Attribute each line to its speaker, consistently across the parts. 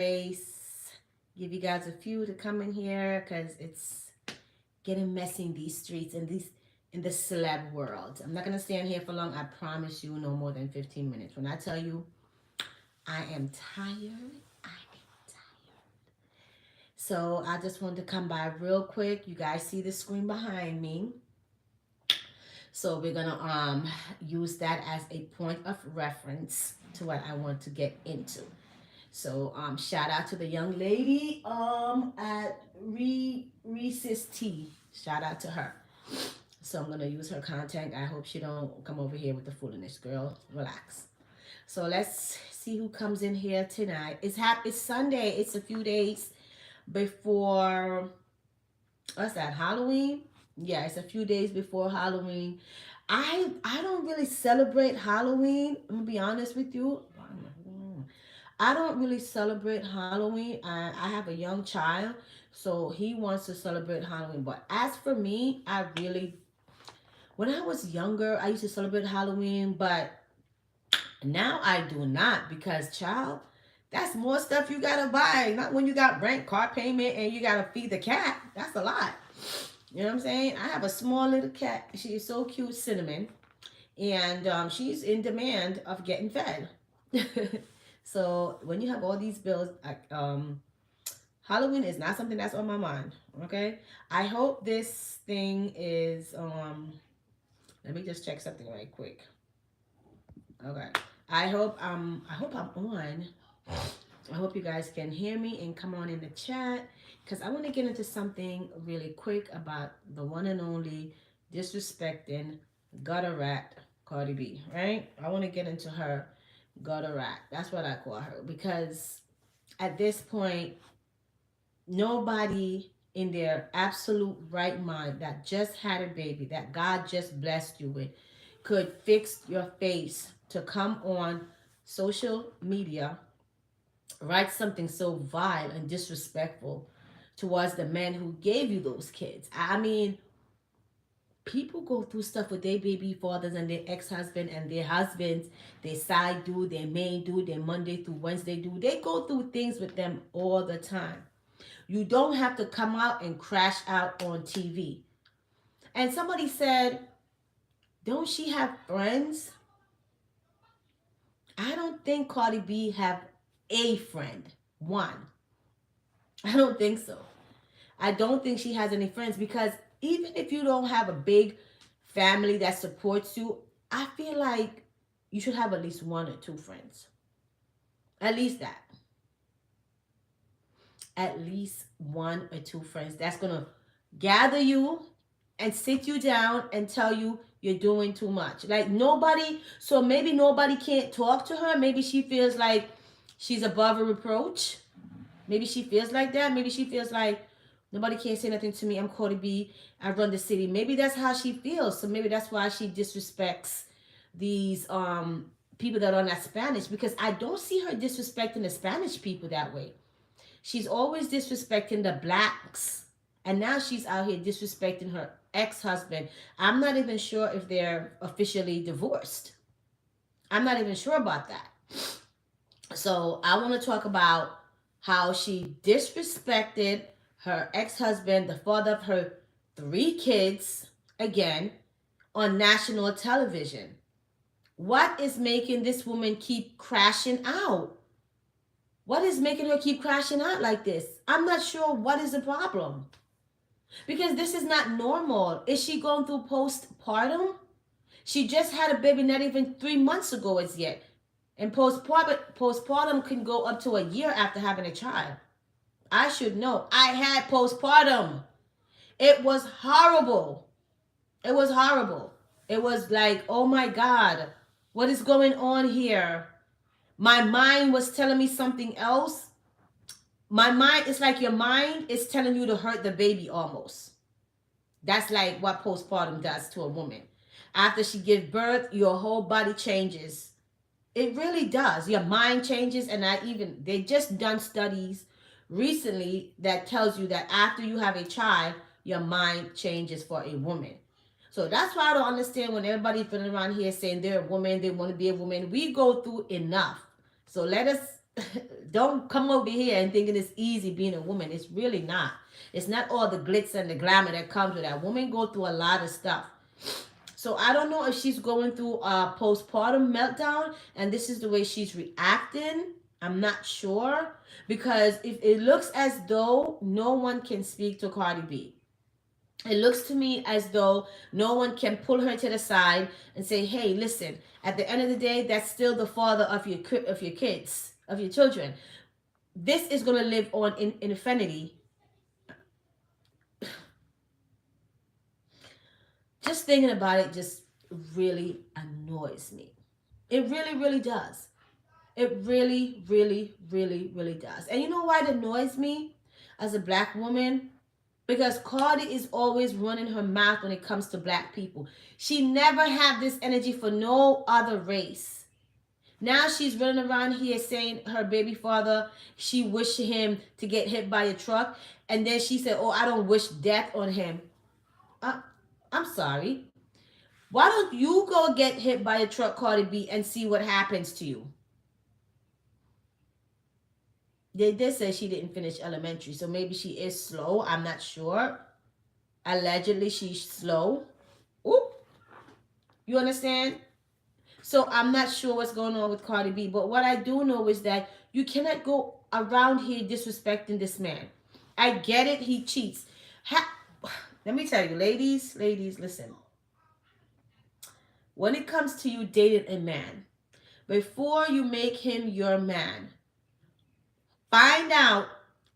Speaker 1: Grace. Give you guys a few to come in here because it's getting messy in these streets and these in the celeb world. I'm not gonna stand here for long. I promise you, no more than 15 minutes. When I tell you I am tired, I am tired. So I just wanted to come by real quick. You guys see the screen behind me. So we're gonna use that as a point of reference to what I want to get into. So shout out to the young lady at Reese's Tea. Shout out to her. So I'm gonna use her contact. I hope she don't come over here with the foolishness, girl. Relax. So let's see who comes in here tonight. It's Sunday. It's a few days before what's that, Halloween? Yeah, it's a few days before Halloween. I don't really celebrate Halloween. I'm gonna be honest with you. I don't really celebrate Halloween. I have a young child, so he wants to celebrate Halloween. But as for me, when I was younger, I used to celebrate Halloween, but now I do not because, child, that's more stuff you gotta buy. Not when you got rent, car payment, and you gotta feed the cat. That's a lot. You know what I'm saying? I have a small little cat. She is so cute, Cinnamon, and she's in demand of getting fed. So when you have all these bills, Halloween is not something that's on my mind. Okay, I hope this thing is. Let me just check something right quick. Okay, I hope I'm on. I hope you guys can hear me and come on in the chat because I want to get into something really quick about the one and only disrespecting gutter rat Cardi B. Right? I want to get into her gutter rat. That's what I call her because at this point, nobody in their absolute right mind that just had a baby that God just blessed you with could fix your face to come on social media, write something so vile and disrespectful towards the men who gave you those kids. I mean, people go through stuff with their baby fathers and their ex-husband and their husbands, their side dude, their main dude, their Monday through Wednesday dude. They go through things with them all the time. You don't have to come out and crash out on TV. And somebody said, don't she have friends? I don't think Cardi B have a friend. One. I don't think so. I don't think she has any friends because even if you don't have a big family that supports you, I feel like you should have at least one or two friends. At least that. At least one or two friends that's going to gather you and sit you down and tell you you're doing too much. Like nobody, so maybe nobody can't talk to her. Maybe she feels like she's above a reproach. Maybe she feels like that. Maybe she feels like nobody can't say nothing to me. I'm Cardi B. I run the city. Maybe that's how she feels. So maybe that's why she disrespects these people that are not Spanish because I don't see her disrespecting the Spanish people that way. She's always disrespecting the blacks. And now she's out here disrespecting her ex-husband. I'm not even sure if they're officially divorced. I'm not even sure about that. So I want to talk about how she disrespected her ex-husband, the father of her 3 kids, again, on national television. What is making this woman keep crashing out? What is making her keep crashing out like this? I'm not sure what is the problem. Because this is not normal. Is she going through postpartum? She just had a baby not even 3 months ago as yet. And postpartum can go up to a year after having a child. I should know. I had postpartum. It was horrible. It was horrible. It was like, oh my God, what is going on here? My mind was telling me something else. My mind, it's like your mind is telling you to hurt the baby almost. That's like what postpartum does to a woman. After she gives birth, your whole body changes. It really does. Your mind changes, and they just done studies recently that tells you that after you have a child, your mind changes for a woman. So that's why I don't understand when everybody's running around here saying they're a woman, they want to be a woman. We go through enough. So let us Don't come over here and thinking it's easy being a woman. It's really not. It's not all the glitz and the glamour that comes with that. Women go through a lot of stuff. So I don't know if she's going through a postpartum meltdown and this is the way she's reacting. I'm not sure because if it looks as though no one can speak to Cardi B. It looks to me as though no one can pull her to the side and say, "Hey, listen. At the end of the day, that's still the father of your kids, of your children. This is gonna live on in infinity." Just thinking about it just really annoys me. It really, really does. It really, really, really, really does. And you know why it annoys me as a black woman? Because Cardi is always running her mouth when it comes to black people. She never had this energy for no other race. Now she's running around here saying her baby father, she wished him to get hit by a truck. And then she said, "Oh, I don't wish death on him." Uh, I'm sorry. Why don't you go get hit by a truck, Cardi B, and see what happens to you? They did say she didn't finish elementary, so maybe she is slow. I'm not sure. Allegedly, she's slow. Oop. You understand? So I'm not sure what's going on with Cardi B. But what I do know is that you cannot go around here disrespecting this man. I get it. He cheats. Let me tell you, ladies, listen. When it comes to you dating a man, before you make him your man, find out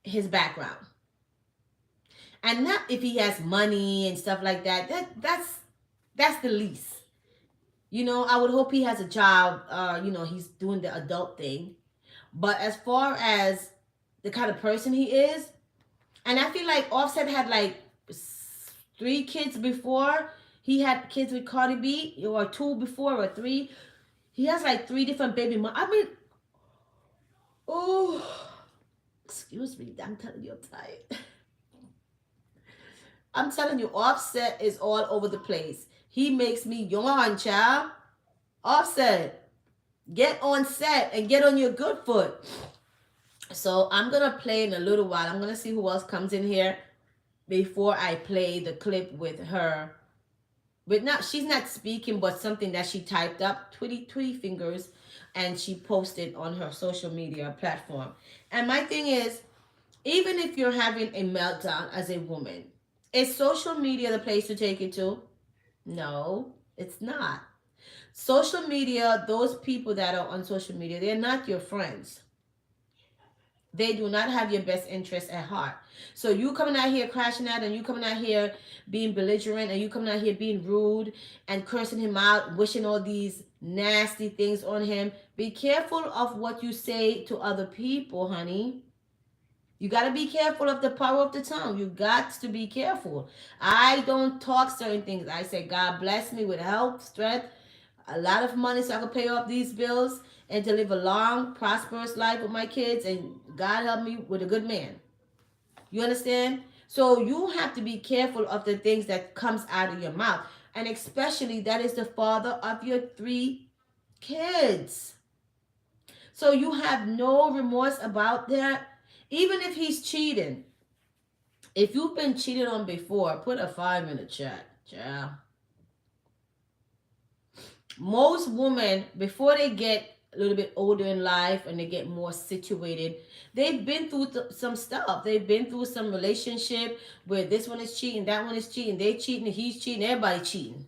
Speaker 1: his background. And not if he has money and stuff like that. That's the least. You know, I would hope he has a job. He's doing the adult thing. But as far as the kind of person he is, and I feel like Offset had like 3 kids before he had kids with Cardi B, or 2 before, or 3. He has like 3 different baby moms. I mean, oh, excuse me. I'm telling you, I'm tired. I'm telling you, Offset is all over the place. He makes me yawn, child. Offset, get on set and get on your good foot. So I'm gonna play in a little while. I'm gonna see who else comes in here before I play the clip with her. But not, she's not speaking, but something that she typed up, Twitty fingers, and she posted on her social media platform. And my thing is, even if you're having a meltdown as a woman, is social media the place to take it to? No, it's not. Social media, those people that are on social media, they're not your friends. They do not have your best interest at heart. So you coming out here crashing out, and you coming out here being belligerent, and you coming out here being rude and cursing him out, wishing all these nasty things on him. Be careful of what you say to other people, honey. You got to be careful of the power of the tongue. You got to be careful. I don't talk certain things. I say, God bless me with health, strength, a lot of money so I can pay off these bills and to live a long, prosperous life with my kids. And God help me with a good man. You understand? So you have to be careful of the things that comes out of your mouth. And especially that is the father of your 3 kids. So you have no remorse about that. Even if he's cheating. If you've been cheated on before, put a 5 in the chat. Yeah. Most women, before they get a little bit older in life and they get more situated, they've been through some stuff. They've been through some relationship where this one is cheating, that one is cheating, they cheating, he's cheating, everybody cheating.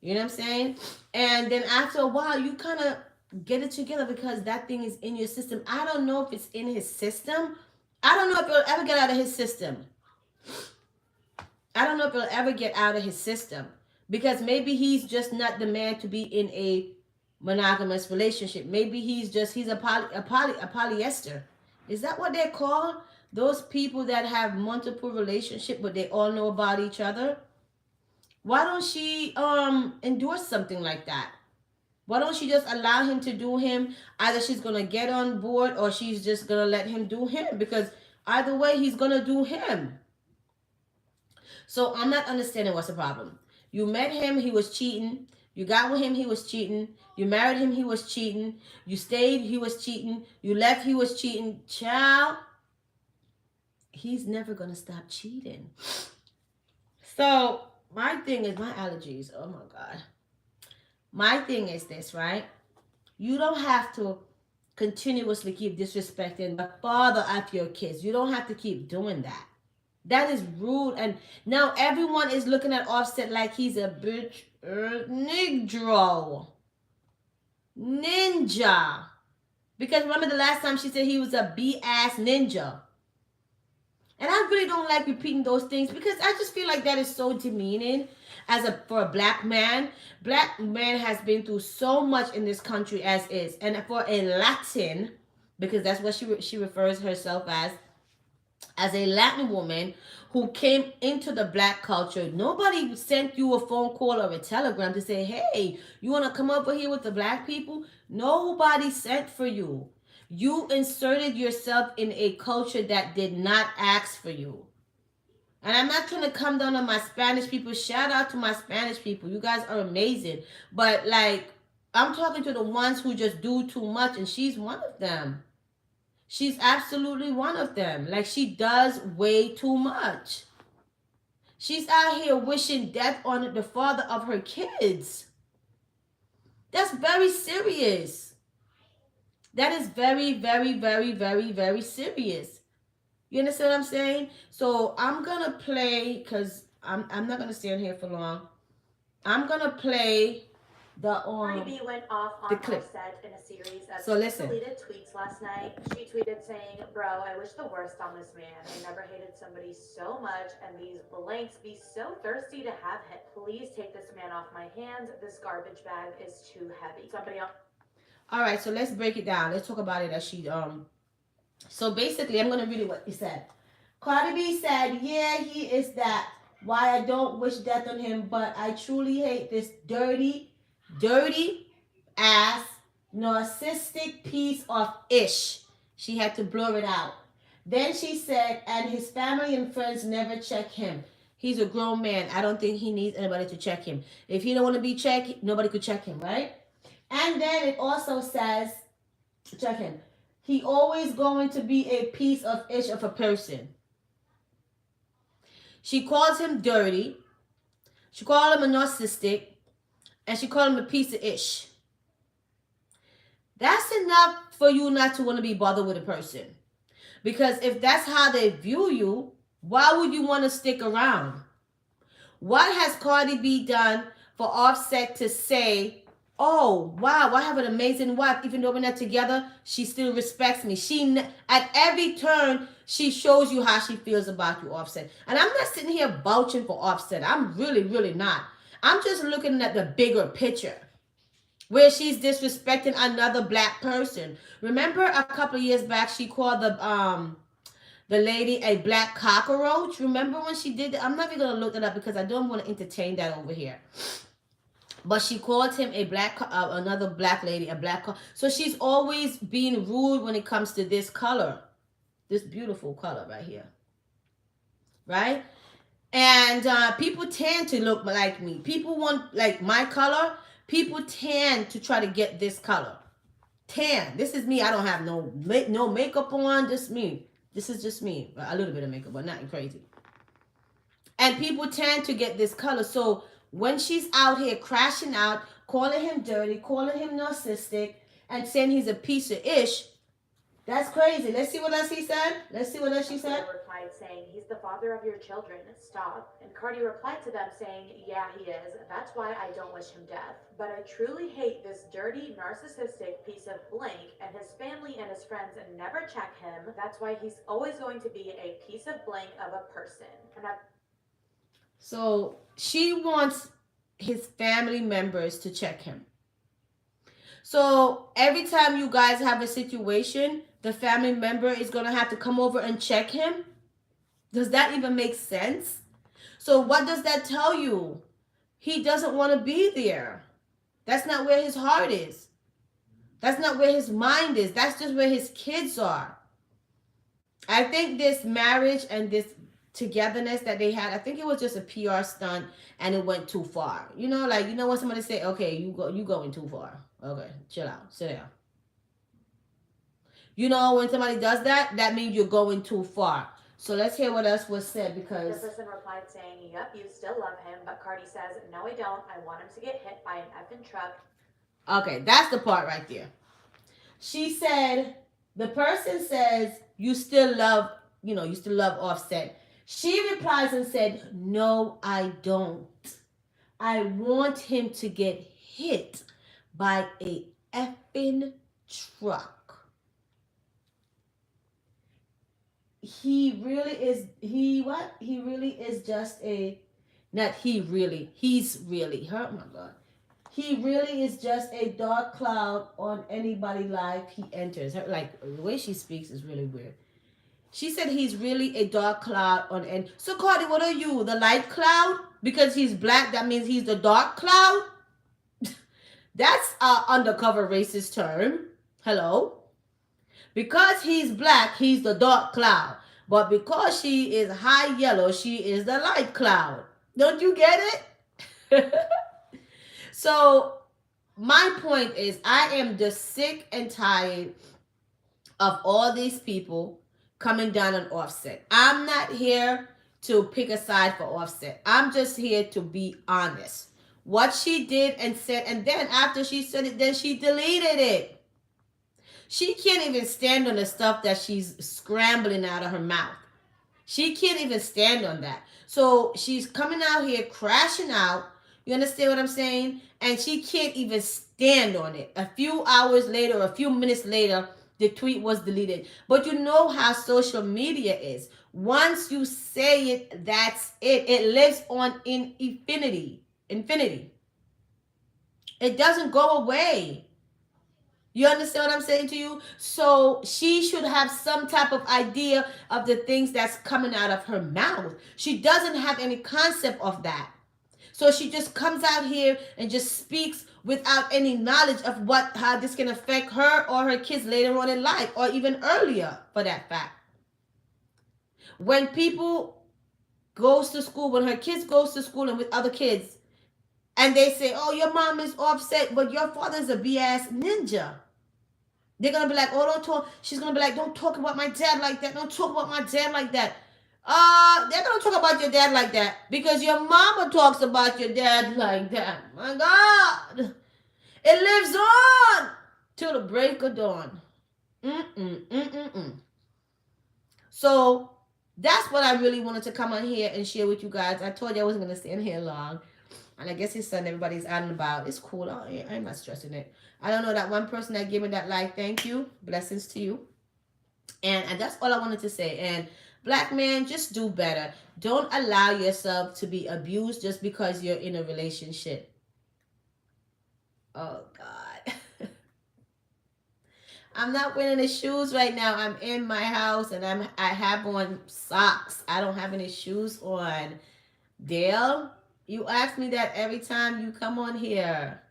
Speaker 1: You know what I'm saying? And then after a while, you kind of get it together because that thing is in your system. I don't know if it's in his system. I don't know if it'll ever get out of his system. I don't know if it'll ever get out of his system. Because maybe he's just not the man to be in a monogamous relationship. Maybe he's a polyester. Is that what they're called? Those people that have multiple relationships, but they all know about each other. Why don't she endorse something like that? Why don't she just allow him to do him? Either she's gonna get on board or she's just gonna let him do him, because either way he's gonna do him. So I'm not understanding what's the problem. You met him, he was cheating. You got with him, he was cheating. You married him, he was cheating. You stayed, he was cheating. You left, he was cheating. Child, he's never going to stop cheating. So, my thing is my allergies. Oh my God. My thing is this, right? You don't have to continuously keep disrespecting the father of your kids. You don't have to keep doing that. That is rude. And now everyone is looking at Offset like he's a bitch negro. Ninja. Because remember the last time she said he was a B-ass ninja. And I really don't like repeating those things because I just feel like that is so demeaning for a black man. Black man has been through so much in this country as is. And for a Latin, because that's what she refers herself as a Latin woman who came into the black culture, nobody sent you a phone call or a telegram to say, hey, you want to come over here with the black people? Nobody sent for you. You inserted yourself in a culture that did not ask for you. And I'm not trying to come down on my Spanish people. Shout out to my Spanish people. You guys are amazing. But like, I'm talking to the ones who just do too much, and she's one of them. She's absolutely one of them. Like, she does way too much. She's out here wishing death on the father of her kids. That's very serious. That is very, very, very, very, very serious. You understand what I'm saying? So I'm going to play, because I'm not going to stay on here for long. I'm going to play
Speaker 2: Cardi B went off on Offset in a series of deleted tweets last night. She tweeted saying, bro, I wish the worst on this man. I never hated somebody so much, and these blanks be so thirsty to have him. Please take this man off my hands. This garbage bag is too heavy. Somebody else.
Speaker 1: All right, so let's break it down. Let's talk about it as So basically, I'm going to read what he said. Cardi B said, yeah, he is that. Why I don't wish death on him, but I truly hate this dirty ass, narcissistic piece of ish. She had to blur it out. Then she said, and his family and friends never check him. He's a grown man. I don't think he needs anybody to check him. If he don't want to be checked, nobody could check him, right? And then it also says, check him. He always going to be a piece of ish of a person. She calls him dirty. She called him a narcissistic. And she called him a piece of ish. That's enough for you not to want to be bothered with a person. Because if that's how they view you, why would you want to stick around? What has Cardi B done for Offset to say, oh, wow, I have an amazing wife. Even though we're not together, she still respects me. At every turn, she shows you how she feels about you, Offset. And I'm not sitting here vouching for Offset. I'm really, really not. I'm just looking at the bigger picture where she's disrespecting another black person. Remember a couple of years back, she called the lady a black cockroach? Remember when she did that? I'm not even going to look that up because I don't want to entertain that over here. But she called him another black lady, a black. So she's always being rude when it comes to this color. This beautiful color right here. Right? And people tend to look like me. People want, like, my color. People tend to try to get this color. Tan. This is me. I don't have no makeup on. Just me. This is just me. A little bit of makeup, but nothing crazy. And people tend to get this color. So when she's out here crashing out, calling him dirty, calling him narcissistic, and saying he's a piece of ish, that's crazy. Let's see what else he said. Let's see what else she said.
Speaker 2: Replied saying, he's the father of your children. Stop. And Cardi replied to them saying, yeah, he is. That's why I don't wish him death. But I truly hate this dirty, narcissistic piece of blank, and his family and his friends never check him. That's why he's always going to be a piece of blank of a person.
Speaker 1: So she wants his family members to check him. So every time you guys have a situation, the family member is going to have to come over and check him. Does that even make sense? So what does that tell you? He doesn't want to be there. That's not where his heart is. That's not where his mind is. That's just where his kids are. I think this marriage and this togetherness that they had. I think it was just a PR stunt and it went too far. Like when somebody say, okay, you going too far. Okay, chill out, sit down. When somebody does that, that means you're going too far. So let's hear what else was said
Speaker 2: The
Speaker 1: because
Speaker 2: person replied saying, "Yep, you still love him," but Cardi says, "No, I don't. I want him to get hit by an effing truck."
Speaker 1: okay, that's the part right there. She said the person says you still love Offset. She replies and said, "No, I don't. I want him to get hit by a effing truck. He really is he really is just a not he really. He's really oh my god. He really is just a dark cloud on anybody's life he enters. Like the way she speaks is really weird. She said he's really a dark cloud on and so Cardi, what are you? The light cloud? Because he's black, that means he's the dark cloud? That's a undercover racist term. Hello? Because he's black, he's the dark cloud. But because she is high yellow, she is the light cloud. Don't you get it? So my point is I am just sick and tired of all these people coming down on Offset. I'm not here to pick a side for Offset. I'm just here to be honest. What she did and said, and then after she said it, then she deleted it. She can't even stand on the stuff that she's scrambling out of her mouth. She can't even stand on that. So she's coming out here crashing out. You understand what I'm saying? And she can't even stand on it. A few hours later, a few minutes later, the tweet was deleted. But you know how social media is. Once you say it, that's it. It lives on in infinity. Infinity. It doesn't go away. You understand what I'm saying to you? So she should have some type of idea of the things that's coming out of her mouth. She doesn't have any concept of that. So she just comes out here and just speaks without any knowledge of how this can affect her or her kids later on in life, or even earlier for that fact. When people goes to school, when her kids goes to school and with other kids, and they say, "Oh, your mom is upset, but your father's a BS ninja." They're gonna be like, "Oh, don't talk." She's gonna be like, "Don't talk about my dad like that. Don't talk about my dad like that." They're gonna talk about your dad like that because your mama talks about your dad like that. My God, it lives on till the break of dawn. So that's what I really wanted to come on here and share with you guys. I told you I wasn't gonna stand here long. And I guess it's something everybody's out and about. It's cool. I'm not stressing it. I don't know that one person that gave me that like. Thank you. Blessings to you. And that's all I wanted to say. And black man, just do better. Don't allow yourself to be abused just because you're in a relationship. Oh, God. I'm not wearing the shoes right now. I'm in my house and I have on socks. I don't have any shoes on. Dale, you ask me that every time you come on here.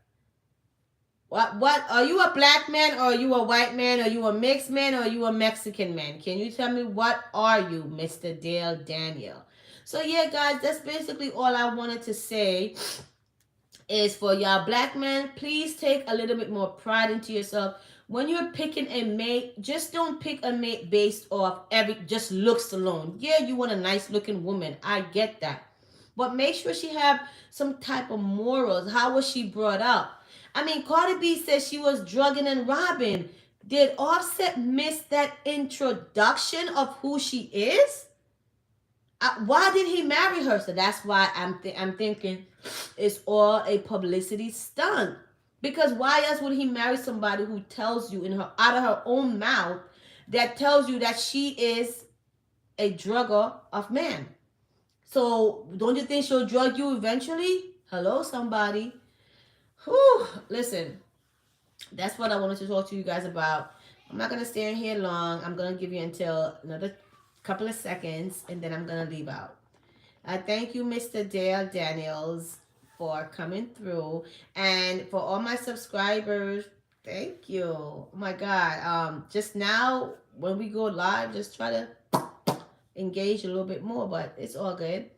Speaker 1: What are you, a black man or are you a white man? Are you a mixed man or are you a Mexican man? Can you tell me what are you, Mr. Dale Daniel? So yeah, guys, that's basically all I wanted to say is for y'all black men, please take a little bit more pride into yourself. When you're picking a mate, just don't pick a mate based off just looks alone. Yeah, you want a nice looking woman. I get that. But make sure she have some type of morals. How was she brought up? I mean, Cardi B says she was drugging and robbing. Did Offset miss that introduction of who she is? Why did he marry her? So that's why I'm thinking it's all a publicity stunt. Because why else would he marry somebody who tells you out of her own mouth that tells you that she is a drugger of men? So don't you think she'll drug you eventually? Hello, somebody. Whew. Listen, that's what I wanted to talk to you guys about. I'm not going to stay in here long. I'm going to give you until another couple of seconds, and then I'm going to leave out. I thank you, Mr. Dale Daniels, for coming through. And for all my subscribers, thank you. Oh, my God. Just now, when we go live, just try to engage a little bit more, but it's all good.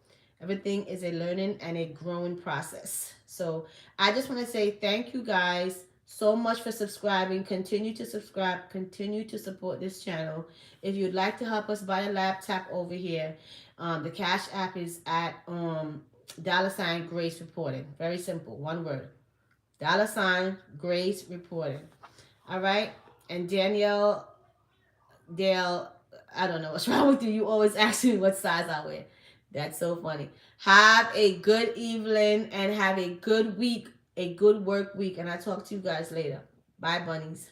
Speaker 1: Everything is a learning and a growing process. So I just want to say thank you guys so much for subscribing. Continue to subscribe. Continue to support this channel. If you'd like to help us buy a laptop over here, the Cash App is at $Grace Reporting. Very simple, one word. $Grace Reporting. All right. And Dale, I don't know what's wrong with you. You always ask me what size I wear. That's so funny. Have a good evening and have a good week, a good work week. And I'll talk to you guys later. Bye, bunnies.